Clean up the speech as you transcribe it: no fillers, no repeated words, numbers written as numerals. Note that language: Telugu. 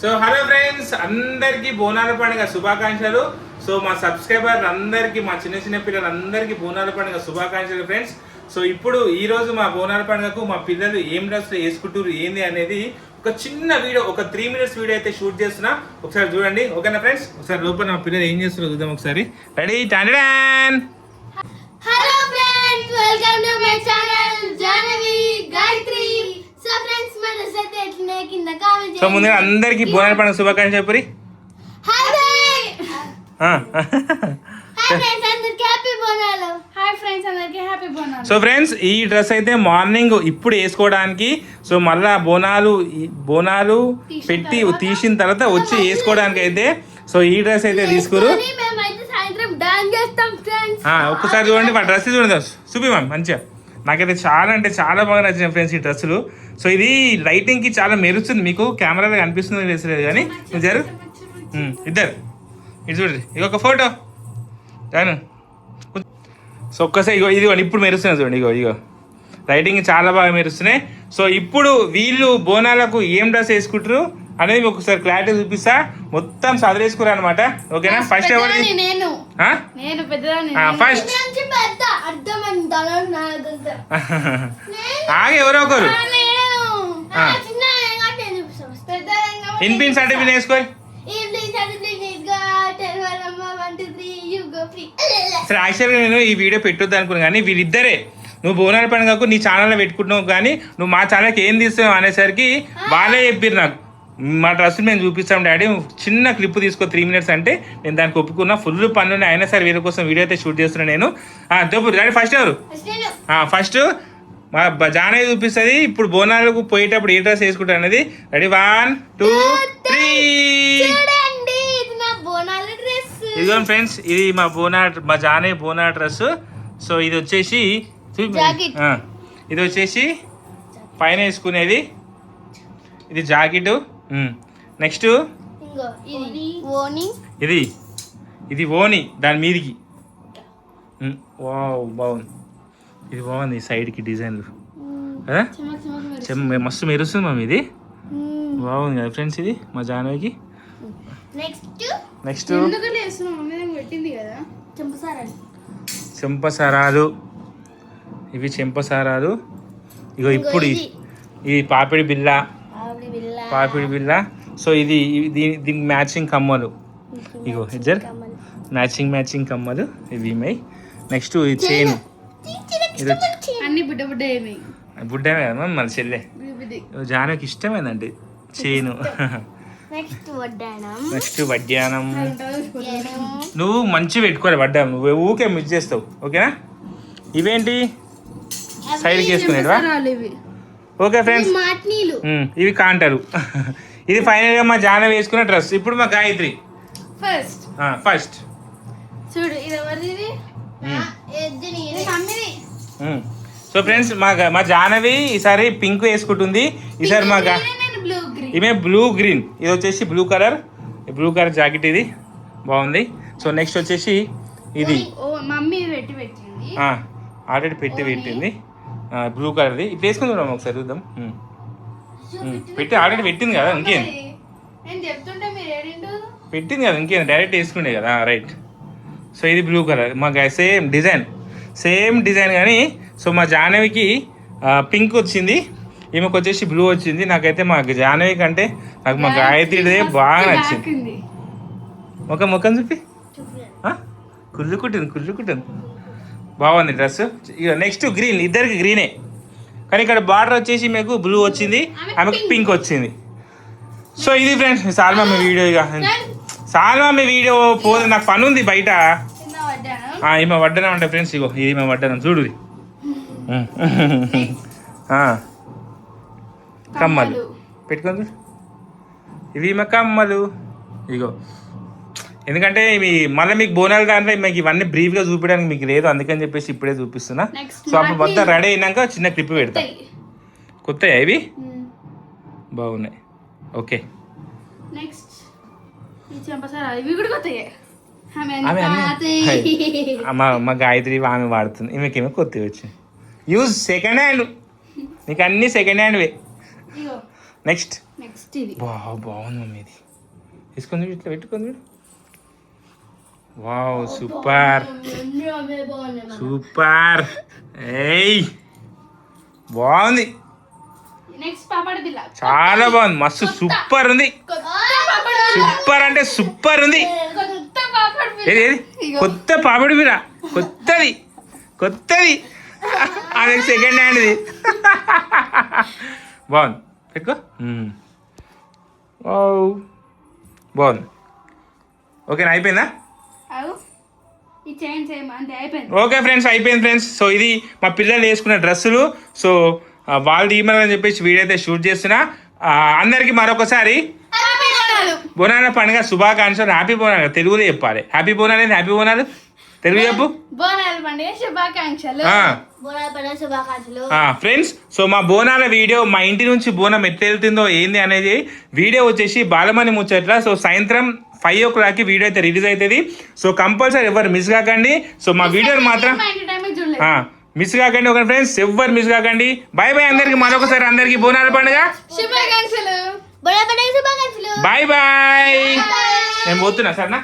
సో హలో ఫ్రెండ్స్, అందరికీ బోనాల పండుగ శుభాకాంక్షలు. సో మా సబ్స్క్రైబర్ అందరికీ, మా చిన్న చిన్న పిల్లలందరికీ బోనాల పండుగ శుభాకాంక్షలు ఫ్రెండ్స్. సో ఇప్పుడు ఈ రోజు మా బోనాల పండుగకు మా పిల్లలు ఏం డ్రెస్ వేసుకుంటారు ఏంది అనేది ఒక చిన్న వీడియో, ఒక 3 minutes వీడియో అయితే షూట్ చేస్తున్నా. ఒకసారి చూడండి, ఓకేనా ఫ్రెండ్స్? ఒకసారి లోపల మా పిల్లలు ఏం చేస్తారో చూద్దాం ఒకసారి. రెడీ? టాండన్. Hello friends, welcome to my channel Janavi Gayatri. So friends, మన సెట్ ఎట్లనే కింద కామెంట్ చేయండి. సో ముందుగా అందరికీ బోనాల పండుగ శుభాకాంక్షలు చెప్పరి. హాయ్ ఫ్రెండ్స్, అందరికీ హ్యాపీ బోనాలు. హాయ్ ఫ్రెండ్స్, అందరికీ హ్యాపీ బోనాలు. సో ఫ్రెండ్స్, ఈ డ్రెస్ అయితే మార్నింగ్ ఇప్పుడు వేసుకోవడానికి, సో మళ్ళా బోనాలు పెట్టి తీసిన తర్వాత వచ్చి వేసుకోవడానికి అయితే సో ఈ డ్రెస్ అయితే తీసుకురు. మేమైతే సాయంత్రం డాన్స్ చేస్తాం ఫ్రెండ్స్. ఒక్కసారి చూడండి, మా డ్రెస్ చూడండి, చూపి మ్యామ్ మంచిగా. నాకైతే చాలా అంటే చాలా బాగా నచ్చిన ఫ్రెండ్స్ ఈ డ్రెస్సులు. సో ఇది లైటింగ్కి చాలా మెరుస్తుంది, మీకు కెమెరాలో కనిపిస్తుంది వేసలేదు కానీ జరు ఇద్దరు ఇది చూడండి, ఇది ఒక ఫోటో జాను. సో ఒక్కసారి ఇది ఇప్పుడు మెరుస్తున్నాయి చూడండి, ఇగో లైటింగ్ చాలా బాగా మెరుస్తున్నాయి. సో ఇప్పుడు వీళ్ళు బోనాలకు ఏం డ్రెస్ వేసుకుంటారు అనేది మీకు ఒకసారి క్లారిటీ చూపిస్తా. మొత్తం చదివేసుకురా అనమాట, ఓకేనా? ఫస్ట్ ఎవరు? ఫస్ట్ ఆగే ఎవరో ఒకరు ఇన్పిన్స్ అంటే పిన్ వేసుకో. సరే, యాక్చువల్గా నేను ఈ వీడియో పెట్టొద్దు అనుకున్నాను కానీ వీళ్ళిద్దరే నువ్వు బోనాల పండుగకు నీ ఛానల్లో పెట్టుకుంటున్నావు కానీ నువ్వు మా ఛానల్కి ఏం తీస్తావు అనేసరికి వాళ్ళే చెప్పారు నాకు, మా డ్రెస్సులు మేము చూపిస్తాం డాడీ, చిన్న క్లిప్ తీసుకో 3 minutes అంటే నేను దానికి ఒప్పుకున్నా. ఫుల్ పనులు అయినా సరే వీళ్ళ కోసం వీడియో అయితే షూట్ చేస్తున్నాను నేను. డాడీ ఫస్ట్ ఎవరు? ఫస్ట్ మా జానవి చూపిస్తుంది ఇప్పుడు బోనాలకు పోయేటప్పుడు ఏ డ్రెస్ వేసుకుంటారు అనేది. రెడీ? 1 2 3. ఇదిగోండి ఫ్రెండ్స్, ఇది మా జానవి బోనా డ్రెస్. సో ఇది వచ్చేసి పైన వేసుకునేది, ఇది జాకెట్. నెక్స్ట్ ఇది ఓని దాని మీదికి. వావ్, బాగుంది, ఇది బాగుంది. సైడ్కి డిజైన్లు కదా, మస్తు మెరుస్తుంది మమ్మీ, ఇది బాగుంది కదా ఫ్రెండ్స్. ఇది మా జానవికి. నెక్స్ట్ చెంపసారాలు, ఇవి చెంపసారాలు. ఇగో ఇప్పుడు ఇది పాపిడి బిల్ల. సో ఇది దీనికి మ్యాచింగ్ కమ్మలు, ఇగో ఇద్దరు మ్యాచింగ్ కమ్మలు ఇవి మై. నెక్స్ట్ ఇది చైన్, ఇది బుడ్డమే కదా మన చెల్లె, జానకి ఇష్టమేనండి చైను. నెక్స్ట్ వడ్డానం. నువ్వు మంచి పెట్టుకోవాలి వడ్డానం, నువ్వు ఊకే మిస్ చేస్తావు, ఓకేనా? ఇవేంటి సైడ్కి వేసుకునేవా? ఓకే ఫ్రెండ్స్, ఇవి కాంటారు. ఇది ఫైనల్ గా మా జానవి వేసుకున్న డ్రెస్. ఇప్పుడు మా గాయత్రి ఫస్ట్. సో ఫ్రెండ్స్, మా జానవి ఈసారి పింక్ వేసుకుంటుంది. ఈసారి ఈమె బ్లూ గ్రీన్. ఇది వచ్చేసి బ్లూ కలర్ జాకెట్, ఇది బాగుంది. సో నెక్స్ట్ వచ్చేసి ఇది ఆల్రెడీ పెట్టింది బ్లూ కలర్ది. ఇది వేసుకుని చూద్దాం ఒకసారి, చూద్దాం. ఆల్రెడీ పెట్టింది కదా, ఇంకేం పెట్టింది కదా, ఇంకేం డైరెక్ట్ వేసుకుండే కదా, రైట్. సో ఇది బ్లూ కలర్, మా సేమ్ డిజైన్ కానీ. సో మా జాహ్నవికి పింక్ వచ్చింది, ఈమెకు వచ్చేసి బ్లూ వచ్చింది. నాకైతే మా జాహ్నవి కంటే నాకు మా గాయత్రిదే బాగా నచ్చింది. ముఖం చూపి, కుళ్ళు కుట్టింది బాగుంది డ్రెస్. ఇక నెక్స్ట్ గ్రీన్, ఇద్దరికి గ్రీనే కానీ ఇక్కడ బార్డర్ వచ్చేసి మీకు బ్లూ వచ్చింది, ఆమెకు పింక్ వచ్చింది. సో ఇది ఫ్రెండ్స్ సాల్మా మీ వీడియో. ఇక వీడియో పోదు, నాకు పని ఉంది బయట. ఈమె వడ్డనం అంటే ఫ్రెండ్స్, ఇగో ఇది ఈమె వడ్డనం చూడు. కమ్మలు పెట్టుకోండి, ఇవి ఈమె కమ్మలు. ఇగో ఎందుకంటే మళ్ళీ మీకు బోనాలు దాంట్లో మీకు ఇవన్నీ బ్రీఫ్గా చూపించడానికి మీకు లేదు, అందుకని చెప్పేసి ఇప్పుడే చూపిస్తున్నా. సో అప్పుడు మొత్తం రెడీ అయినాక చిన్న క్లిప్ పెడతా. కొత్తయా ఇవి? బాగున్నాయి, ఓకే. మా గాయత్రి ఆమె వాడుతుంది, ఈమెకేమో కొత్తవి వచ్చింది. యూజ్ సెకండ్ హ్యాండ్, నీకు అన్ని సెకండ్ హ్యాండ్వే. నెక్స్ట్ నెక్స్ట్ ఇది బాగుంది మమ్మీ ఇది. తీసుకొని చూడు, ఇట్లా పెట్టుకొని చూడు. Wow super super. ఏయ్ బాగుంది, నెక్స్ట్ పాపడ్ బిల్ల. చాలా బాగుంది, మస్తు సూపర్ ఉంది. సూపర్ అంటే సూపర్ ఉంది. ఏది ఏది కొత్త పాపడి బిరా, కొత్తది కొత్తది, అది సెకండ్ హ్యాండ్ది. బాగుంది, పెట్టుకో. బాగుంది. ఓకేనా, అయిపోయిందా? ఈ చైన్ సేమ్ అంతే, అయిపోయింది. ఓకే ఫ్రెండ్స్, అయిపోయింది ఫ్రెండ్స్. సో ఇది మా పిల్లలు వేసుకున్న డ్రెస్సులు. సో వాళ్ళు తీయమని చెప్పేసి వీడియో అయితే షూట్ చేస్తున్నా. అందరికీ మరొకసారి బోనాల పండుగ శుభాకాంక్షలు. హ్యాపీ బోనాలు తెలుగులో చెప్పాలి. హ్యాపీ బోనాలు ఏంది? హ్యాపీ బోనాలు తెలుగు చెప్పు. బోనాల పండుగ శుభాకాంక్షలు. బోనాల పండుగ శుభాకాంక్షలు ఫ్రెండ్స్. సో మా బోనాల వీడియో, మా ఇంటి నుంచి బోనం ఎట్లా వెళ్తుందో ఏంది అనేది వీడియో వచ్చేసి బాలమణి ముచ్చట్ల. సో సాయంత్రం 5 o'clock వీడియో అయితే రిలీజ్ అవుతుంది. సో కంపల్సరీ ఎవరు మిస్ కాకండి. సో మా వీడియోని మాత్రం మిస్ కాకండి. ఓకే ఫ్రెండ్స్, ఎవరు మిస్ కాకండి. బాయ్ బాయ్ అందరికి, మరొకసారి అందరికి బోనాల పండుగ శుభాకాంక్షలు. Bye bye. నేను పోతున్నా సరేనా.